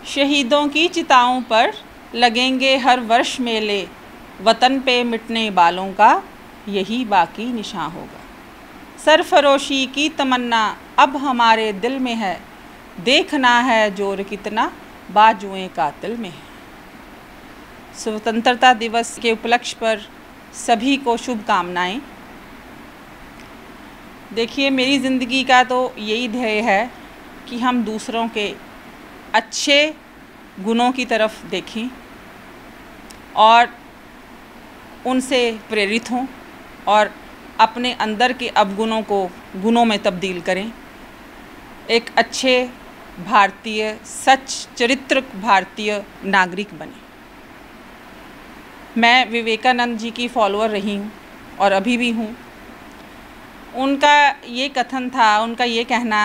शहीदों की चिताओं पर लगेंगे हर वर्ष मेले, वतन पे मिटने वालों का यही बाकी निशान होगा। सरफरोशी की तमन्ना अब हमारे दिल में है, देखना है जोर कितना बाजुएं कातिल में है। स्वतंत्रता दिवस के उपलक्ष्य पर सभी को शुभकामनाएं। देखिए, मेरी ज़िंदगी का तो यही ध्येय है कि हम दूसरों के अच्छे गुणों की तरफ देखें और उनसे प्रेरित हों और अपने अंदर के अवगुणों को गुणों में तब्दील करें। एक अच्छे भारतीय, सच चरित्र भारतीय नागरिक बने। मैं विवेकानंद जी की फॉलोअर रही हूँ और अभी भी हूँ। उनका ये कथन था, उनका ये कहना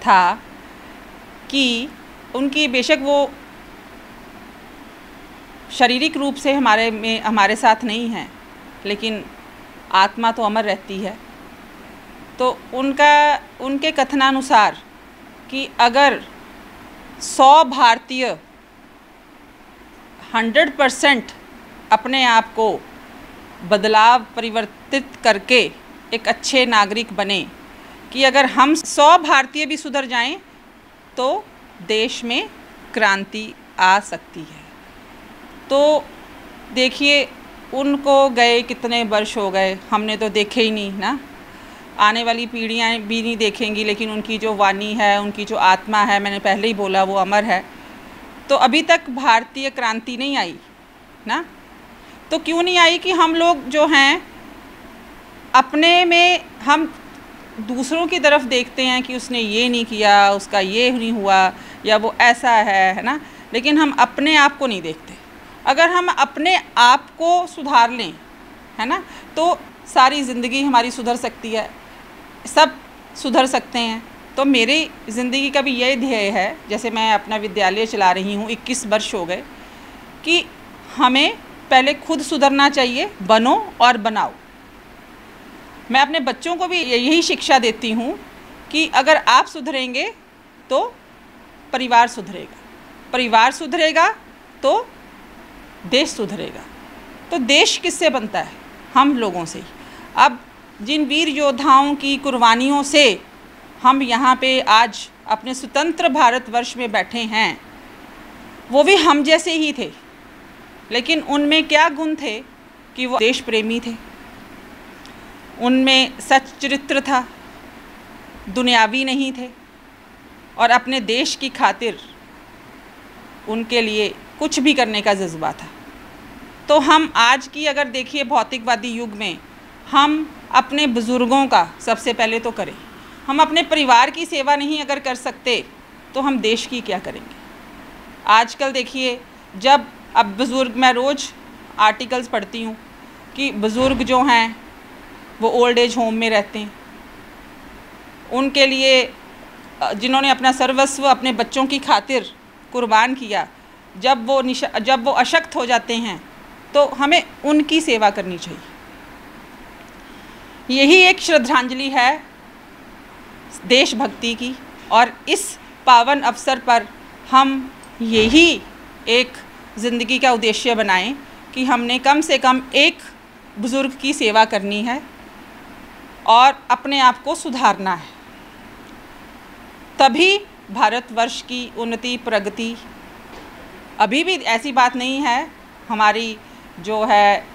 था कि उनकी बेशक वो शारीरिक रूप से हमारे साथ नहीं हैं, लेकिन आत्मा तो अमर रहती है। तो उनके कथनानुसार कि अगर 100 भारतीय 100% अपने आप को बदलाव परिवर्तित करके एक अच्छे नागरिक बने, कि अगर हम 100 भारतीय भी सुधर जाएं तो देश में क्रांति आ सकती है। तो देखिए, उनको गए कितने वर्ष हो गए, हमने तो देखे ही नहीं ना, आने वाली पीढ़ियाँ भी नहीं देखेंगी, लेकिन उनकी जो वाणी है, उनकी जो आत्मा है, मैंने पहले ही बोला, वो अमर है। तो अभी तक भारतीय क्रांति नहीं आई ना। तो क्यों नहीं आई कि हम लोग जो हैं अपने में हम दूसरों की तरफ देखते हैं कि उसने ये नहीं किया, उसका ये नहीं हुआ, या वो ऐसा है ना, लेकिन हम अपने आप को नहीं देखते। अगर हम अपने आप को सुधार लें, है ना, तो सारी ज़िंदगी हमारी सुधर सकती है, सब सुधर सकते हैं। तो मेरी ज़िंदगी का भी यही ध्येय है, जैसे मैं अपना विद्यालय चला रही हूँ, 21 वर्ष हो गए, कि हमें पहले खुद सुधरना चाहिए, बनो और बनाओ। मैं अपने बच्चों को भी यही शिक्षा देती हूँ कि अगर आप सुधरेंगे तो परिवार सुधरेगा, परिवार सुधरेगा तो देश सुधरेगा। तो देश किससे बनता है? हम लोगों से ही। अब जिन वीर योद्धाओं की कुर्बानियों से हम यहाँ पे आज अपने स्वतंत्र भारतवर्ष में बैठे हैं, वो भी हम जैसे ही थे, लेकिन उनमें क्या गुण थे कि वो देश प्रेमी थे, उनमें सच चरित्र था, दुनियावी नहीं थे, और अपने देश की खातिर उनके लिए कुछ भी करने का जज्बा था। तो हम आज की अगर देखिए भौतिकवादी युग में, हम अपने बुज़ुर्गों का सबसे पहले तो करें। हम अपने परिवार की सेवा नहीं अगर कर सकते तो हम देश की क्या करेंगे? आजकल देखिए, जब अब बुज़ुर्ग, मैं रोज़ आर्टिकल्स पढ़ती हूँ कि बुज़ुर्ग जो हैं वो ओल्ड एज होम में रहते हैं, उनके लिए जिन्होंने अपना सर्वस्व अपने बच्चों की खातिर कुर्बान किया, जब वो अशक्त हो जाते हैं तो हमें उनकी सेवा करनी चाहिए। यही एक श्रद्धांजलि है देशभक्ति की, और इस पावन अवसर पर हम यही एक ज़िंदगी का उद्देश्य बनाएं कि हमने कम से कम एक बुज़ुर्ग की सेवा करनी है और अपने आप को सुधारना है। तभी भारतवर्ष की उन्नति, प्रगति, अभी भी ऐसी बात नहीं है, हमारी जो है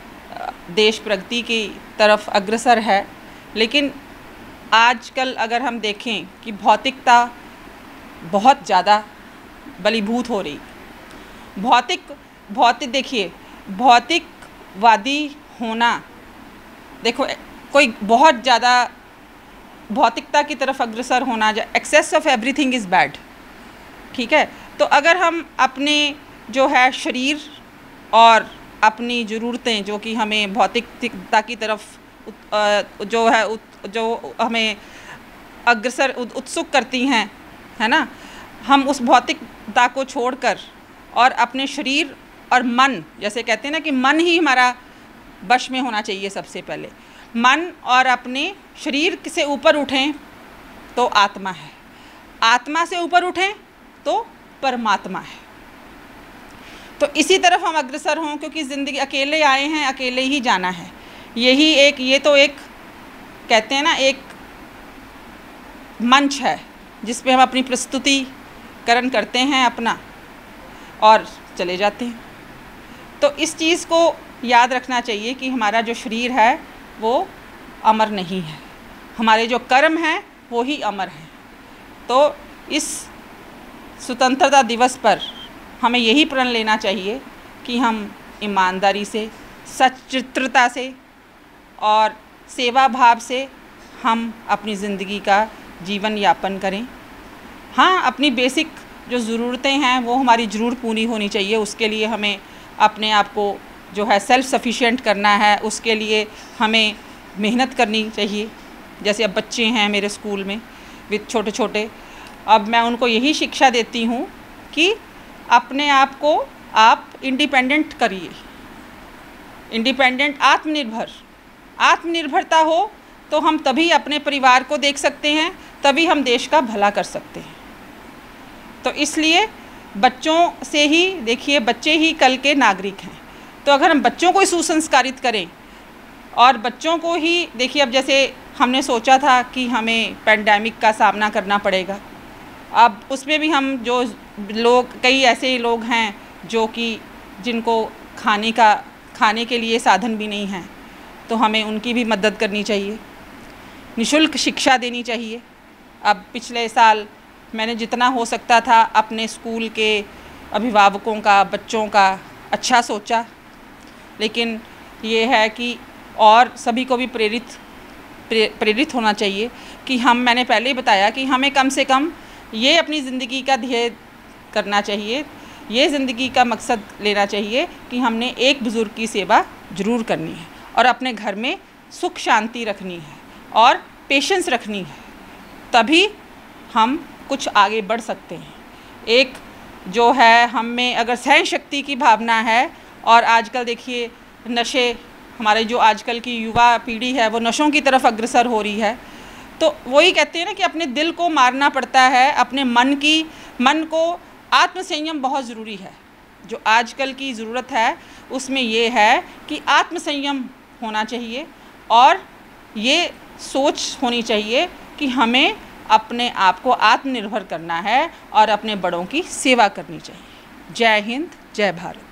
देश प्रगति की तरफ अग्रसर है, लेकिन आजकल अगर हम देखें कि भौतिकता बहुत ज़्यादा बलीभूत हो रही। भौतिक देखिए, भौतिकवादी होना, देखो कोई बहुत ज़्यादा भौतिकता की तरफ अग्रसर होना, excess of everything is bad, ठीक है। तो अगर हम अपने जो है शरीर और अपनी ज़रूरतें, जो कि हमें भौतिकता की तरफ जो हमें अग्रसर उत्सुक करती हैं, है ना, हम उस भौतिकता को छोड़कर और अपने शरीर और मन, जैसे कहते हैं ना कि मन ही हमारा वश में होना चाहिए सबसे पहले, मन और अपने शरीर से ऊपर उठें तो आत्मा है, आत्मा से ऊपर उठें तो परमात्मा है। तो इसी तरफ हम अग्रसर हों, क्योंकि ज़िंदगी अकेले आए हैं, अकेले ही जाना है। यही एक, ये तो एक कहते हैं ना, एक मंच है जिस पे हम अपनी प्रस्तुतिकरण करते हैं अपना और चले जाते हैं। तो इस चीज़ को याद रखना चाहिए कि हमारा जो शरीर है वो अमर नहीं है, हमारे जो कर्म हैं वो ही अमर हैं। तो इस स्वतंत्रता दिवस पर हमें यही प्रण लेना चाहिए कि हम ईमानदारी से, सच्चित्रता से और सेवा भाव से हम अपनी ज़िंदगी का जीवन यापन करें। हाँ, अपनी बेसिक जो ज़रूरतें हैं वो हमारी ज़रूर पूरी होनी चाहिए। उसके लिए हमें अपने आप को जो है सेल्फ़ सफिशिएंट करना है, उसके लिए हमें मेहनत करनी चाहिए। जैसे अब बच्चे हैं मेरे स्कूल में विद छोटे छोटे, अब मैं उनको यही शिक्षा देती हूँ कि अपने आप को आप इंडिपेंडेंट करिए, इंडिपेंडेंट, आत्मनिर्भरता हो तो हम तभी अपने परिवार को देख सकते हैं, तभी हम देश का भला कर सकते हैं। तो इसलिए बच्चों से ही देखिए, बच्चे ही कल के नागरिक हैं। तो अगर हम बच्चों को सुसंस्कारित करें और बच्चों को ही देखिए, अब जैसे हमने सोचा था कि हमें पैंडेमिक का सामना करना पड़ेगा, अब उसमें भी हम जो लोग, कई ऐसे लोग हैं जो कि जिनको खाने के लिए साधन भी नहीं हैं, तो हमें उनकी भी मदद करनी चाहिए, निःशुल्क शिक्षा देनी चाहिए। अब पिछले साल मैंने जितना हो सकता था अपने स्कूल के अभिभावकों का, बच्चों का अच्छा सोचा, लेकिन ये है कि और सभी को भी प्रेरित होना चाहिए कि मैंने पहले ही बताया कि हमें कम से कम ये अपनी ज़िंदगी का ध्येय करना चाहिए, ये ज़िंदगी का मकसद लेना चाहिए कि हमने एक बुज़ुर्ग की सेवा ज़रूर करनी है और अपने घर में सुख शांति रखनी है और पेशेंस रखनी है, तभी हम कुछ आगे बढ़ सकते हैं। एक जो है हम में अगर सहन शक्ति की भावना है, और आजकल देखिए नशे, हमारे जो आजकल की युवा पीढ़ी है वो नशों की तरफ अग्रसर हो रही है, तो वही कहते हैं ना कि अपने दिल को मारना पड़ता है, अपने मन को आत्मसंयम बहुत ज़रूरी है। जो आजकल की ज़रूरत है उसमें ये है कि आत्मसंयम होना चाहिए और ये सोच होनी चाहिए कि हमें अपने आप को आत्मनिर्भर करना है और अपने बड़ों की सेवा करनी चाहिए। जय हिंद, जय भारत।